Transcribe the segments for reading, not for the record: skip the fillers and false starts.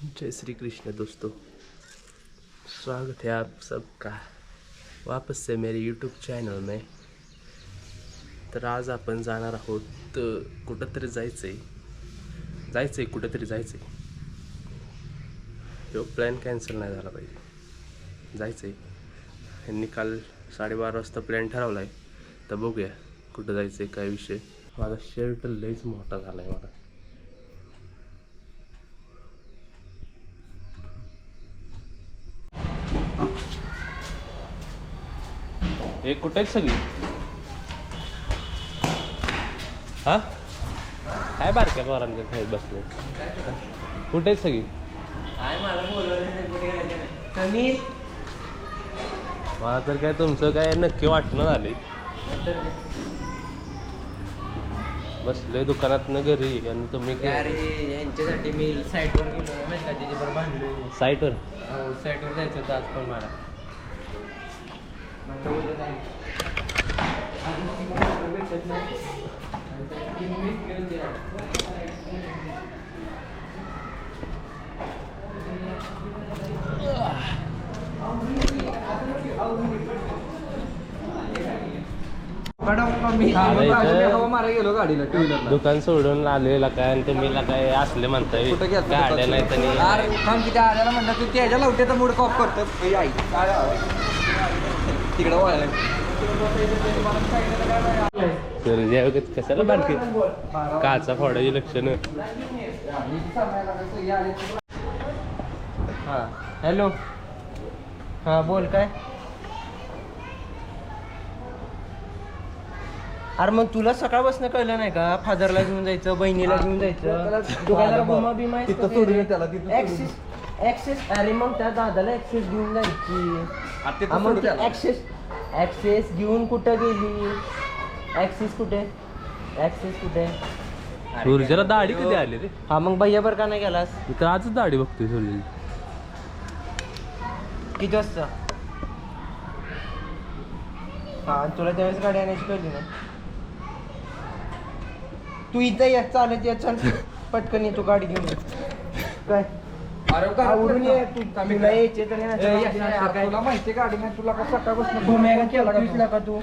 जय श्री कृष्ण दोस्तों, स्वागत है आप सबका वापस से मेरे YouTube चॅनल में। तर आज आपण जाणार आहोत कुठंतरी जायचंय कुठंतरी जायचंय। तो प्लॅन कॅन्सल नाही झाला पाहिजे, जायचंय। ह्यांनी काल 12:30 वाजता प्लॅन ठरवलाय, तर बघूया कुठं जायचंय, काय विषय। माझा शर्ट लयच मोठा झालाय मला। हे कुठे आहेत सगळी? हा काय बारक्या पोरांच्या खायला बसले, कुठे आहेत सगळी? मला तर काय तुमचं काय नक्की वाटणं झाले। बसले दुकानात घरी आणि तुम्ही यांच्यासाठी मी साईटवर गेलो नाही का, त्याच्यावर भांडलो। साईटवर साईटवर जायचं होतं आज पण मला। दुकान सोडून आलेला काय आणि तुम्ही काय असले म्हणताय, गाड्या नाही किती आल्याला म्हणतात तू त्याच्या लवट्याचा मूड ऑफ करतो तिकडं वळायला। कशाला बारकी काचा फोडायची लक्षण। हा हॅलो, हा बोल काय? अरे मग तुला सकाळपासून कळलं नाही का, फादरला घेऊन जायचं, बहिणीला घेऊन जायचं, दुकानाला बोमा बिमा ऍक्सेस। अरे मग त्या दादाला ऍक्सेस घेऊन जायची। ऍक्सेस घेऊन कुठं गेली? ऍक्सेस कुठे? सूर्याला दाढी कधी आली रे? हा मग भैयाभर का नाही गेलास? तर आजच दाढी बघतोय सूर्य। किती वाजता? हा तुला त्यावेळेस गाडी आणायची कळली ना? तू इथं ये, चालत ये, चल पटकन ये, तू गाडी घेऊन ये। काय आवडून ये तू, तुला यायचे तर तुला माहिती गाडी नाही, तुला का सकाळपासून घुम्या केला का तू?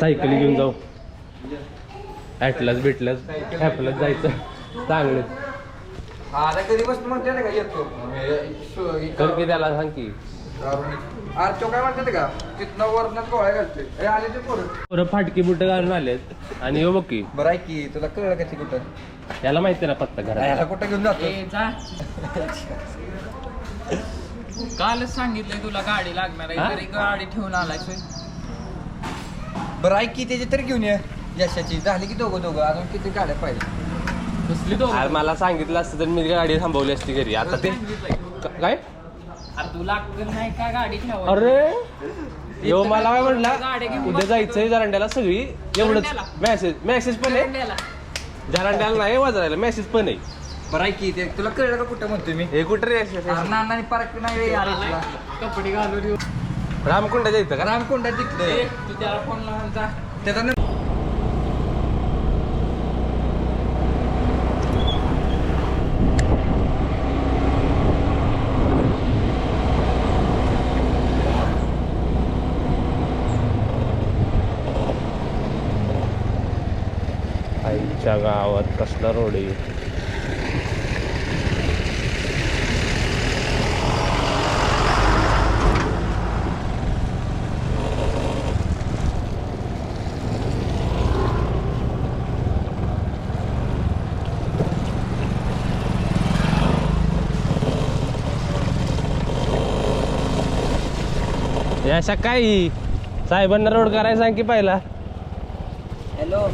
सायकली घेऊन जाऊ, ॲटलास भेटलास ॲपलाच जायचं चांगलं। आता कधी बसतो म्हणते का येतो तर की त्याला सांग की अरे तो काय म्हणते का, तिथनं वरनं गोळ्या घालतोय आले ते पोरं फाटकी बुट घालून आलेत आणि हो बघ की। बरं आहे की, तुला कळलं का कुठं? याला माहिती ना पत्ता घरात, याला कुठं घेऊन जातो? कालच सांगितलंय तुला गाडी लागणार आहे, तरी गाडी ठेवून आलाय। बरं ऐक की, त्याची तरी घेऊन ये यशाची, झाली की दोघं अजून किती गाड्या पाहिजे? कसली तो मला सांगितलं असतं तर मी गाडी थांबवली असती घरी। आता ते काय तू लागत नाही का गाडी ठेवा? अरे यो मला काय म्हणला, उद्या जायचंय जरांड्याला सगळी, एवढंच मेसेज पण आहे जरांड्याला, नाही वाजरायला मेसेज पण आहे। बरं ऐक की, ते तुला कळलं का कुठं म्हणतोय मी? हे कुठे रे? नाना पार्क नाही कपडे घालून रामकुंडा जायचं का? रामकुंडा तिकडे तू त्याला फोन लावून जा। त्याचा आईच्या गावात कसला रोड आहे। अशा काही साहेबांना रोड करायला सांग की पहिला। हॅलो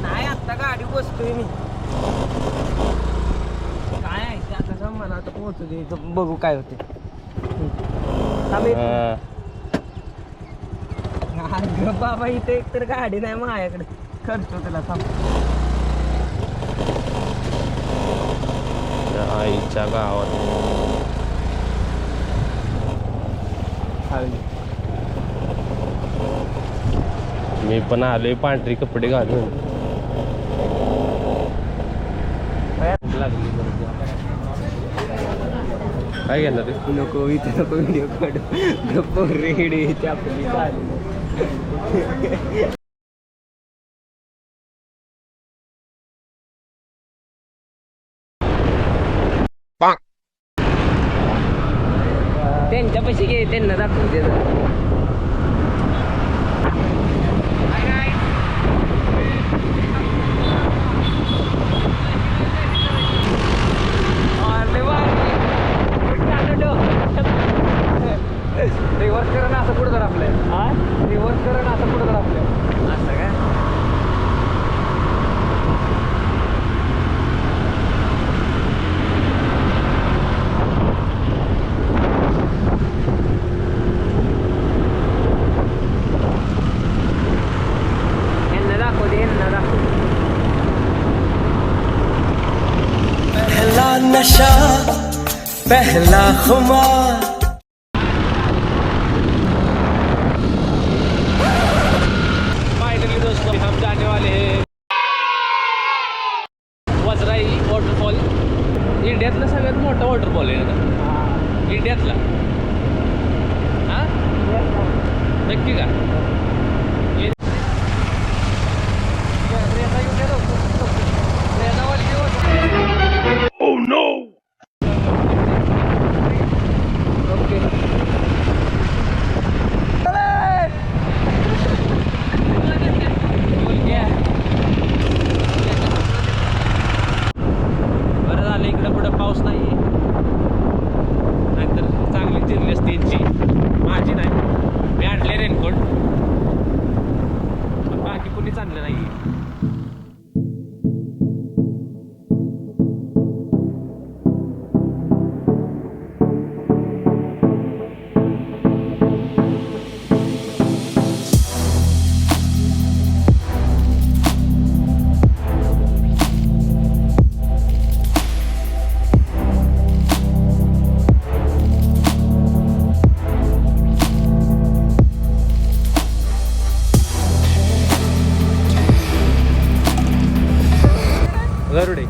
नाही, आता गाडी बसतोय मी। काय आहे ते आता सांग मला, आता पोहोचू दे, बघू काय होते। बाबा इथे एक तर गाडी नाही माझ्याकडे, करतो तुला थांब। आईच्या गावात मी पण आलोय पांढरी कपडे घालून। लागली काय घेणार रे? नको इथे नको व्हिडिओ काढ गप्प रेड येते आपली चालू त्यांच्या पैसे घे त्यांना दाखवून दे रिवर्स करा ना असं पुढे तर आपल्या रिवर्स करा ना असं पुढे तर आपल्या असं काय यांना दाखव दे यांना दाखव पहला नशा पहला खुमार फाइनली दोस्तों हम जाने वाले हैं वजराई वॉटरफॉल. इंडियातला सगळ्यात मोठा वॉटरफॉल आहे ना इंडियातला. हा नक्की का? बरं झालं इकडं पुढं पाऊस नाही आहे, नाहीतर चांगली चिरली असते यांची. माझी नाही, मी आणले रेनकोट पण बाकी कुणीच आणलं नाही. गरुडे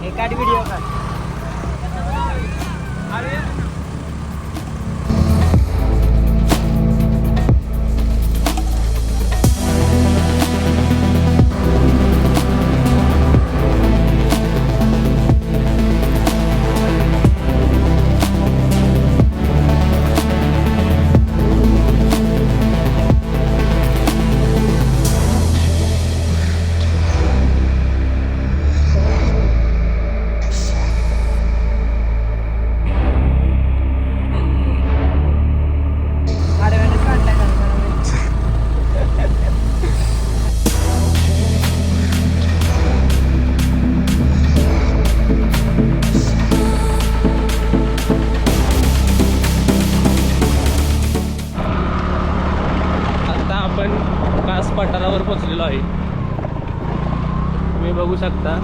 एकाच व्हिडिओ काढ आता आपण कास पठारावर पोहोचलेलो आहे. तुम्ही बघू शकता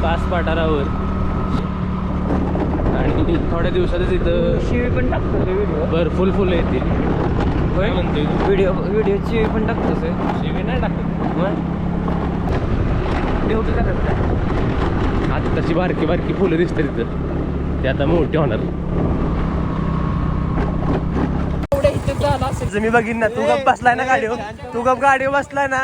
कास पठारावर, आणि थोड्या दिवसातच इथं शिवी पण टाकतो व्हिडिओ भरपूर फुलं येतील. काय म्हणतोय तू? व्हिडिओ शिवी पण टाकतो शिवी नाही टाकत मग देवतो का आता तशी बारकी बारकी फुलं दिसतात तिथं, ते आता मोठी होणार. मी बघीन ना, तू गप बसलाय ना गाडीवर, तू गप गाडीवर बसलाय ना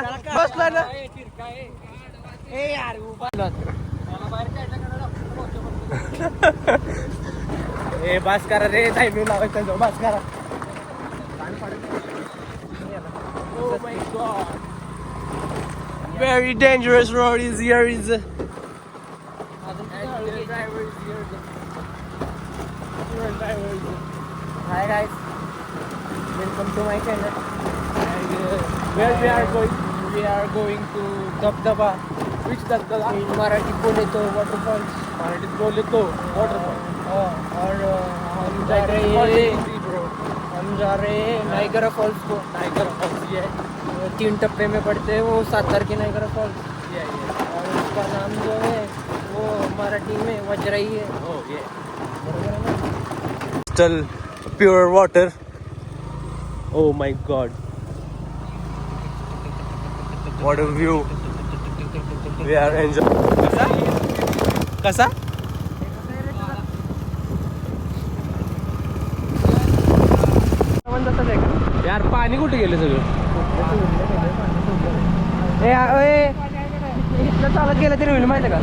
ए बस करा रे, टाइमिंग लावायचं, बस करा. Oh my God, very dangerous road is here. Hi guys, welcome to my channel. Where we are going? We are going to Dabdaba. Which Dabdaba? In Marathi बोले तो waterfalls. मराठीत बोले तो waterfall. और हम जा रहे हैं हम जा रहे हैं नाइगरा फॉल्स को. Niagara Falls. Yeah. 3 टप्पे में पड़ते हैं वो 7 तारखे नाइगरा फॉल्स. Yeah, yeah. और उसका नाम जो है वो मराठी में वजराई है. Oh, yeah. बरोबर है ना? Crystal pure water. Oh my God, what a view. We are enjoying. कसा यार पाणी कुठे गेलं सगळं इथलं चालत गेलं तरी होईल माहिती का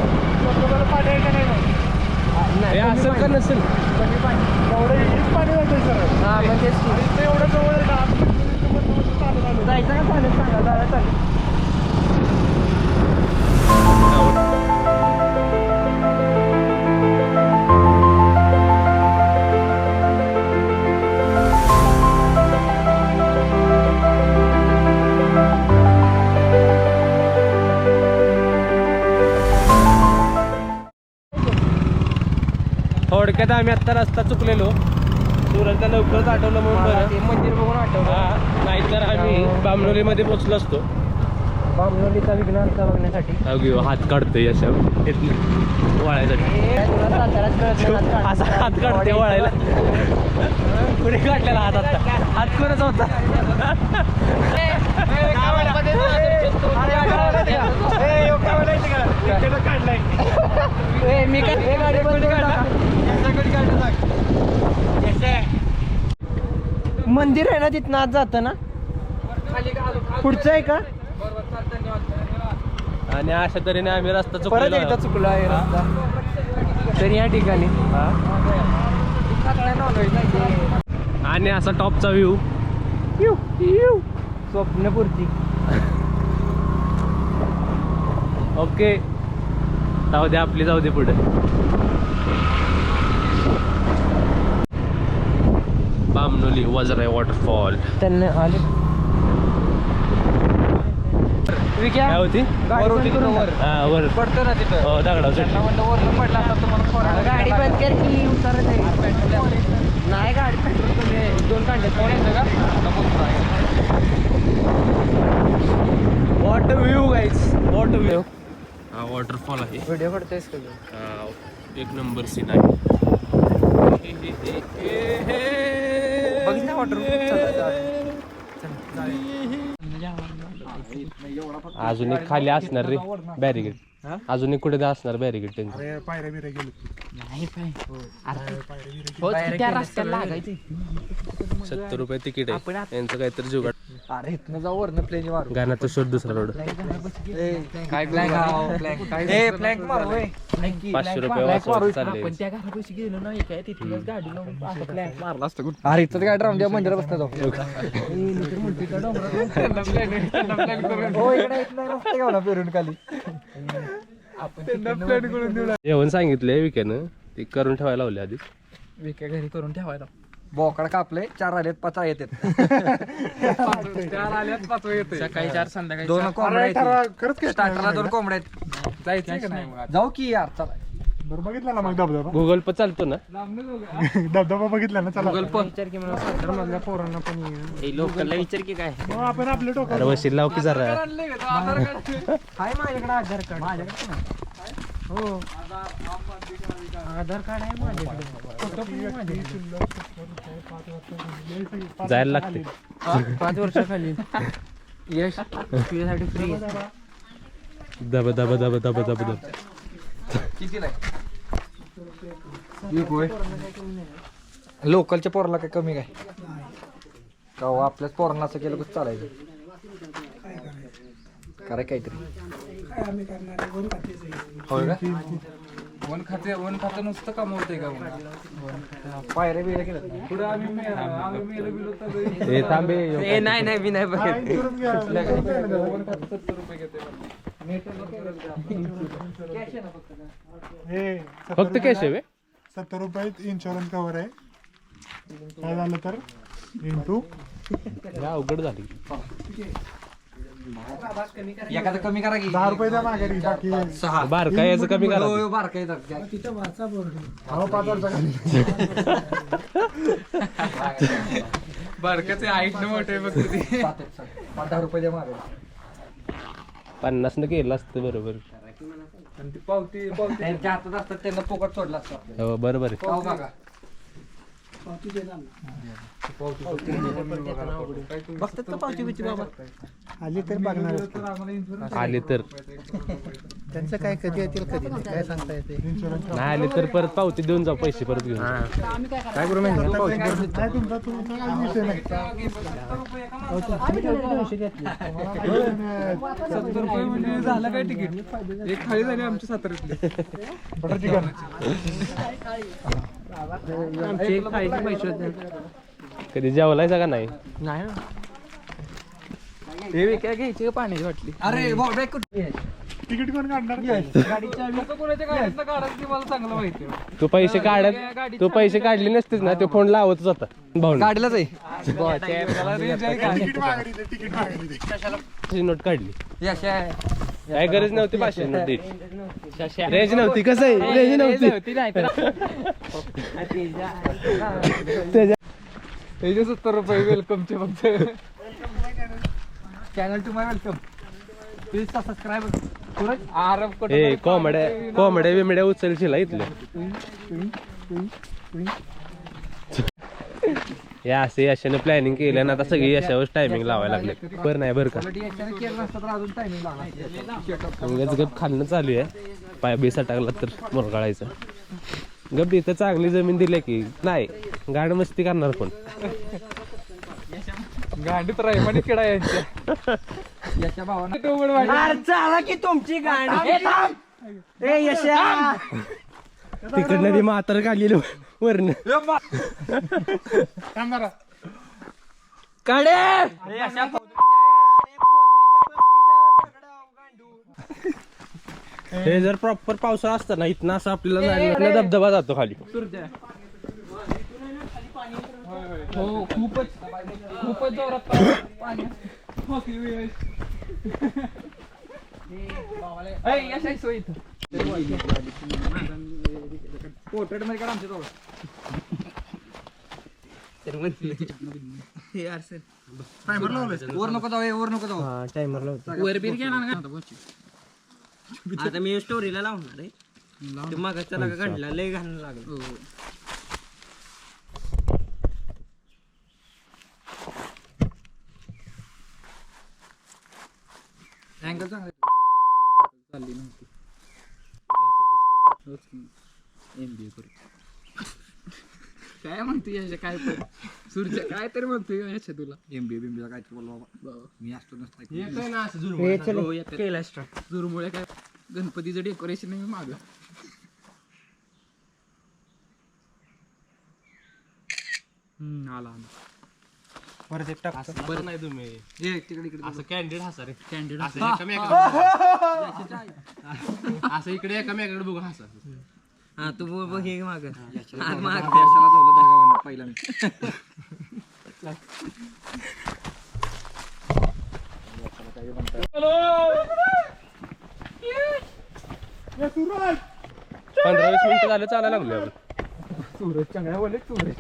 हे असेल का नसेल हा म्हणजे जायचं का चालेल सांगा जायला चालेल थोडक्यात आम्ही आत्ता रस्ता चुकलेलो सुरतला लवकरच आठवलं म्हणून मला बरं ते मंदिर बघून आठवलं हा नाहीतर आम्ही बामणोलीमध्ये पोचलो असतो बामणोलीचा विघ्नार्थ बघण्यासाठी अगदी हात काढतोय अशा वळायसाठी तुला साताऱ्यात कळत नाही, असा हात काढते वळायला कुणी काढलेला हात आता हात कोणाचा होता मी काय गाडी बंद मंदिर आहे ना तिथनं आज जातं ना पुढचं आहे का आणि अशा तऱ्हेने आम्ही रस्ता परत एकदा चुकलो चुकला आहे रस्ता तरी या ठिकाणी आणि असा टॉपचा व्ह्यू स्वप्नपूर्ती ओके जाऊ दे आपली जाऊ दे पुढे बामणोली वजराई वॉटरफॉल त्यांना आले काय होती हा वर पडतो ना तिथं हो दगडासाठी वरनं पडला असता तुम्हाला गाडी बंद कर की उतारत नाही गाडी पेट्रोल कमी आहे 2 कांडे का what view guys what view हा वॉटरफॉल आहे व्हिडिओ काढतोयस का हा, एक नंबर सीन आहे बघ ना अजून एक खाली असणार रे बॅरिगेड अजून एक कुठे असणार बॅरिगेड त्यांचं त्या रस्त्याला लागायचं 70 रुपये तिकीट आहे यांचं काहीतरी जुगाड अरे इथनं जाऊ वरनं प्लेन मारू गाण्याचा शोध दुसरा रोड काय फ्लॅग मारू 500 रुपये वाचवत चालले त्या घरापाशी गेलो ना काय तिथूनच गाडी लावून फ्लॅग मारला असतं कुठं अरे इथं गाडी राहून द्या मंदिरात बसता जाऊ फिरून खाली जेवण सांगितलंय विक्यानं ते करून ठेवायला लावले आधी विक्या घरी करून ठेवायला बोकड कापले 4 आलेत 5 येतात 4 आल्यात 5 येते सकाळी 4 संध्याकाळी 2 कोंबड्या स्टार्टरला 2 कोंबड्या जायचं का नाही जाऊ की यार चला बरं बघितला ना मग धबधबा गुगल पे चालतो ना धबधबा बघितला ना चला गुगल पण विचार की मला सातारा मधल्या पोरांना पण लोकलला विचार की काय मग आपण आपले टोक अरे वशील लाव की जरा हाय माझ्याकडे आधार कार्ड माझ्याकडे हो आधार कार्ड आहे माझ्याकडे फोटो पण आहे माझ्याकडे जायला लागते 5 वर्षाखाली यश तुझ्यासाठी फ्री दब दब दब दब दब दब लोकलच्या पोराला काय कमी काय का आपल्याच पोरांना असं केलं कसं चालायचं कराय काहीतरी होय का वन खाते नुसतं कमवतंय का पायऱ्या बिऱ्या केलं पुढे हे थांबे नाही मी नाही बघत फक्त कॅश आहे 70 रुपयात इन्शुरन्स कव्हर आहे काय झालं तर इंटू अवघड झाली एखादं कमी करा की 10 रुपये द्या माघारी बाकी बारका याचं कमी करा बारका हो 5 वर्षाखाली बारकाचे हाईट न मोठे बघ 10 रुपये द्या माघारी 50 न केलं असतं बरोबर पावती त्यांच्या हातात असतात त्यांना पोकट सोडला असतं हो बरोबर आहे पाव बघा बघतात का पावती बिची बाबा आली तर बघणार आले तर त्यांचं काय कधी येतील कधी नाही काय सांगता येते. नाही आले तर परत पावती देऊन जाऊ पैसे परत घेऊन. काय करू माहिती झालं काय तिकीट एक खाली झाली आमच्या साताऱ्यातली आमचे खायचे पैसे होते. कधी जेवलायचा का नाही? नाही ना हे काय घ्यायची का पाण्याची वाटली. अरे तिकीट कोण काढणार गाडीच्या कोणाच्या गाडीतनं काढायचं मला चांगलं माहिती. तू पैसे काढले नसतेस ना, तो फोन लावतच होता भाऊ. गाडीलाच आहे नोट काढली, यश आहे. काय गरज नव्हती 500 नोट द्यायची. रेंज नव्हती. कसं आहे, रेंज नव्हती. त्याचे 70 रुपये वेलकमचे फक्त. Channel to my welcome. Please subscribe. ए कोंबड्या बिमड्या उचलशील इथल्या. या अशाने प्लॅनिंग केलं ना, आता सगळी यशावर टायमिंग लावायला लागले. बरं नाही बरं का, गप खाल्लं चालू आहे. पाय बेसा टाकला तर मुरगाळायचं. गप इथं चांगली जमीन दिली की नाही गाड मस्ती करणार कोण. गाडीत राहिमाने किडा यांच्या यशा भावानं चला की तुमची गाडी. यशा तिकडनं ती म्हातार काढलेलं वरण काढे. हे जर प्रॉपर पावसाळा असतं ना, इथनं असं आपल्याला जायला धबधबा जातो खाली. हो खूपच जोरात पाणी. यश आहे सोय इथं. पोर्ट्रेट मध्ये काढा आमच्या जवळ. वर नको जाऊ, वर नको जाऊ. टायमर लावतो. वर बीर घ्या ना. आता मी स्टोरीला लावणार आहे. मागाच्या लागा काढला लय घालून लागलं. अँगल चांगला चालली नव्हती. MBA करू काय म्हणतोय याच्या काय पण सूर्य काय तरी म्हणतोय याच्या तुला. MBA काय बोल बाबा, मी असतो नसता. जुरमुळे काय गणपतीचं डेकोरेशन आहे माग. आला परत एक टाक. बरं नाही तुम्ही तिकडे असं कॅन्डिड हसा रे. कॅन्डिड असं इकडे एकामेकाकडे बघून हसा. हा तू बघ हे माग पहिला मी 15-20 मिनिटं झालं चालायला लागलो आपण. सूरज चांगला बोलले सूरज.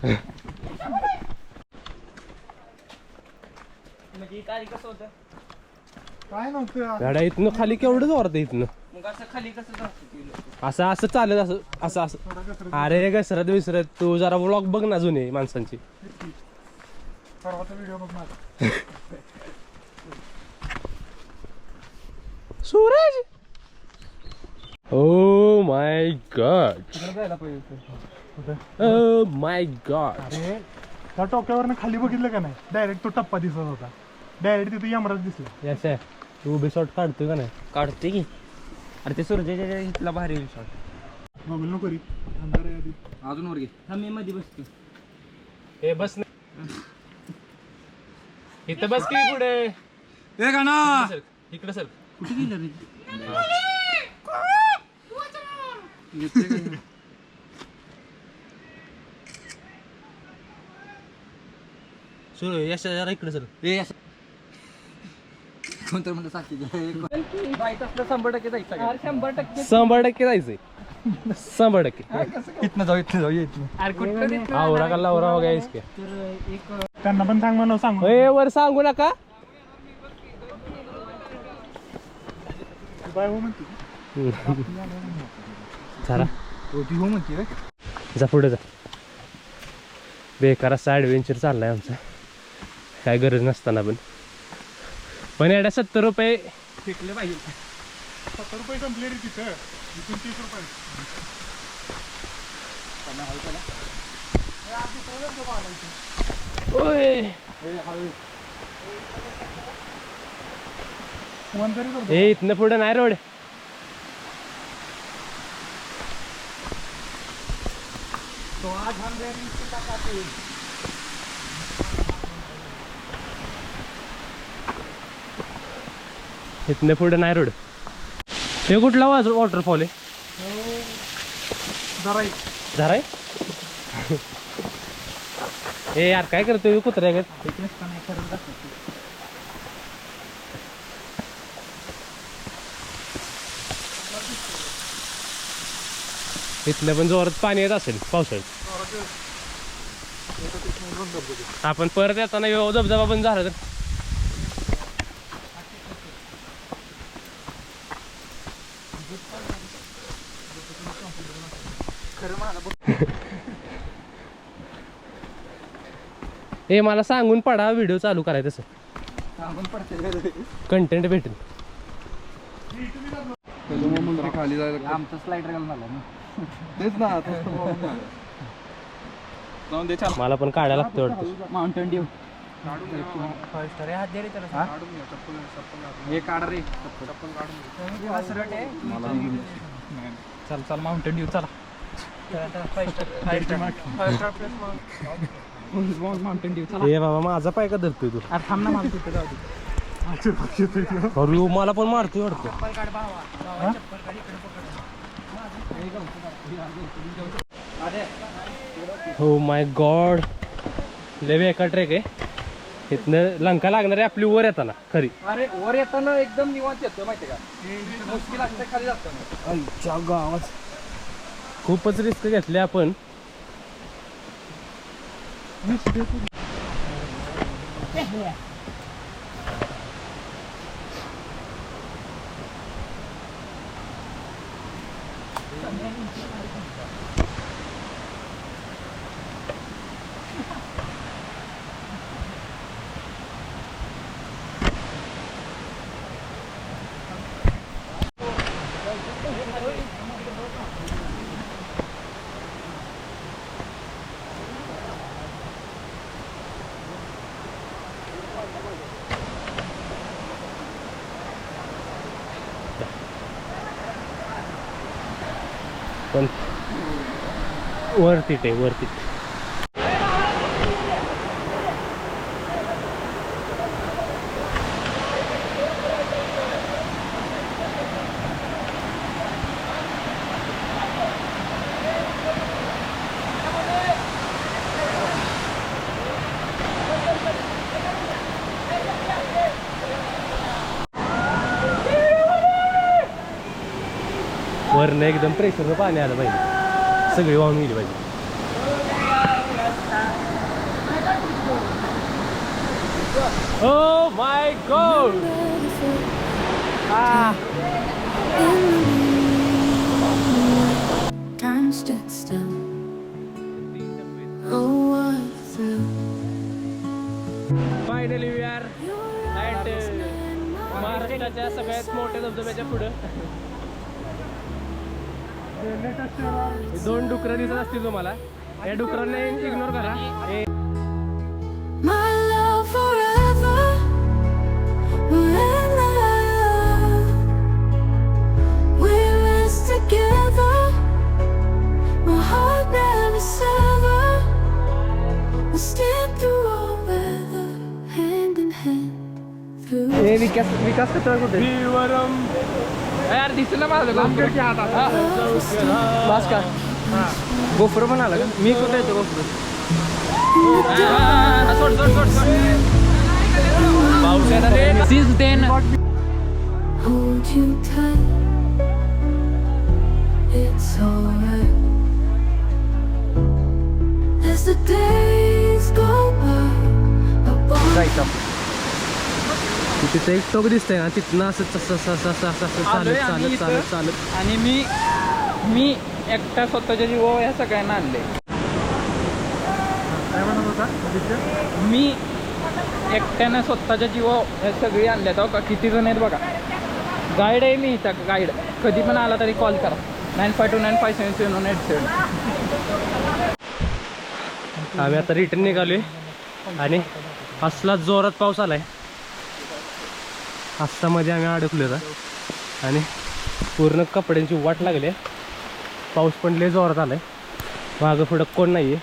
काय नव्हतं. गाड्या इथनं खाली केवढं जोरात इथनं. मग असं खाली कसं जातो. असं चालत असं. अरे घसरत विसरत. तू जरा व्लॉग बघ ना जुने माणसांची. सूरज, ओ माय गॉड, जायला पाहिजे. Oh my God. अरे त्या टोक्यावरनं खाली बघितलं का नाही, डायरेक्ट तो टप्पा दिसत होता. डायरेक्ट तिथे यमराज दिसला. यश आहे, तू उभे शॉट काढतोय का नाही? काढते की. अरे ते सूर्याच्या इथला भारी येईल शॉट. बघू नको रे, अंधार आहे आधी. अजून वर घे. मी मध्ये बसतो. हे बस इथं बस की पुढे. हे गाणा इकडे सर. कुठे गेलं रे? यश जरा इकडे सर. कोणतं म्हणलं साक्षी जायचं असलं 100% जायचं. 100% 100% जायचंय. 100%. इथनं जाऊ इथनं. अरे कुठं आवरा का लावरा वगैरे इसके. त्यांना पण सांग म्हणून सांगू. ए वर सांगू नका. बाय हो म्हणते. जरा होती हो म्हणते. जा पुढे जा. बेकार असा ॲडव्हेंचर चाललाय आमचा, काय गरज नसताना पण. पण एवढ्या 70 रुपये फेकले पाहिजे. 70 रुपये संपले रे तिथं, इथून 30 रुपये. ओय वन तरी करतो. ए इथनं पुढं नाही रोड. तो आज हम रेडी टाकाते. इथनं पुढं नाही रोड. हे कुठला वॉटरफॉल आहे? जरा झाराय. ए यार काय करतोय कुत्र्या का? इथलं पण जोरात पाणी येत असेल पावसाळ्यात. आपण परत येताना धबधबा पण झाला तर ए मला सांगून पडा व्हिडिओ चालू करायचं तसं सांगून पडते कंटेंट भेटेल. खाली जायला आमचं स्लाइडर घालून आला ना. तेच ना जाऊन दे. छान मला पण काढायला लागतं वाटतं. माउंटेन ड्यू अरे हात दे रे त्याला. हे काढ रे. चल चल माउंटेन ड्यू चला. माउंटेन ड्यू चला. ए बाबा माझा पाय का धरतोय तू? अरे थांब ना मला तिथे जाऊ दे. अरे मला पण मारतोय वाटतं. चप्पल काढ भावा. चप्पल काढ इकडे पकड. हो माय गॉड लय बेकार ट्रेक आहे. इथनं लंका लागणार आहे आपली वर येताना खरी. अरे वर येताना एकदम निवांत येतो माहिती का. मुश्किल असते खाली जाताना. आमच्या गावात खूपच रिस्क घेतली आपण. पण वरती आहे वरती. वरनं एकदम प्रेशरनं पाणी आलं पाहिजे. सगळी वाहून गेली पाहिजे. Oh my God! Time stood still. Oh, what a thrill. Finally we are at महाराष्ट्राच्या सगळ्यात मोठ्या धबधब्याच्या पुढं. दोन डुकरं दिसत असतील तुम्हाला. या डुकरांना इग्नोर करा. My love forever. When we rest together. My heart never sever. We'll stand through all weather, hand in hand through. हे विकास कचरा कुठे यार दिसलं माझं बस का. गोफर पण आला का. मी कुठे येतो gopher. Hold you tight. It's alright. As the days go by. जायचं तिथे एक टोक दिसतंय ना तिथनं असं चालत चालत चालत चालत. आणि मी एकटा स्वतःच्या जीवा ह्या सगळ्यांना आणले. काय म्हणत होता? मी एकट्याने स्वतःच्या जीवा ह्या सगळी आणल्यात. हो का किती जण आहेत बघा. गाईड आहे मी इथं गाईड. कधी पण आला तरी कॉल करा 9529577187. आम्ही आता रिटर्न निघालोय आणि असला जोरात पाऊस आलाय. आसामध्ये आम्ही अडकलो होता आणि पूर्ण कपड्यांची वाट लागली. पाऊस पण लय जोरात आलाय. मागं पुढं कोण नाहीये.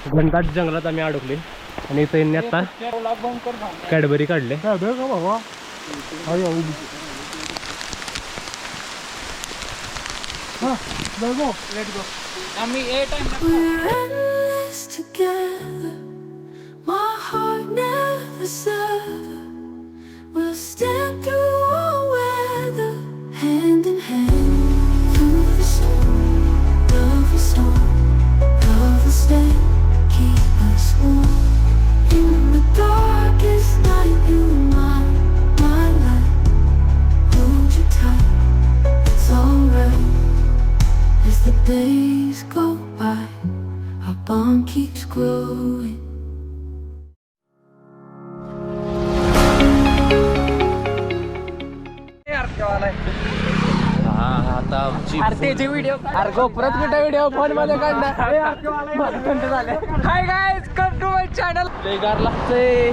घनदाट जंगलात आम्ही अडकले आणि इथं यांनी आता कॅडबरी काढले. काय दे का बाबा आम्ही 8 We're endless together. My heart never sever. We'll stand through all weather, hand in hand through the storm. Love is on, love will stay, keep us warm. In the darkest night, you are my light. Hold you tight, it's alright. As the days go by, our bond keeps growing. आता आमची त्याचे video अरे गोपुरात कुठे video phone मध्ये काढणार. Hi guys, come to my channel. लय गार लागतंय.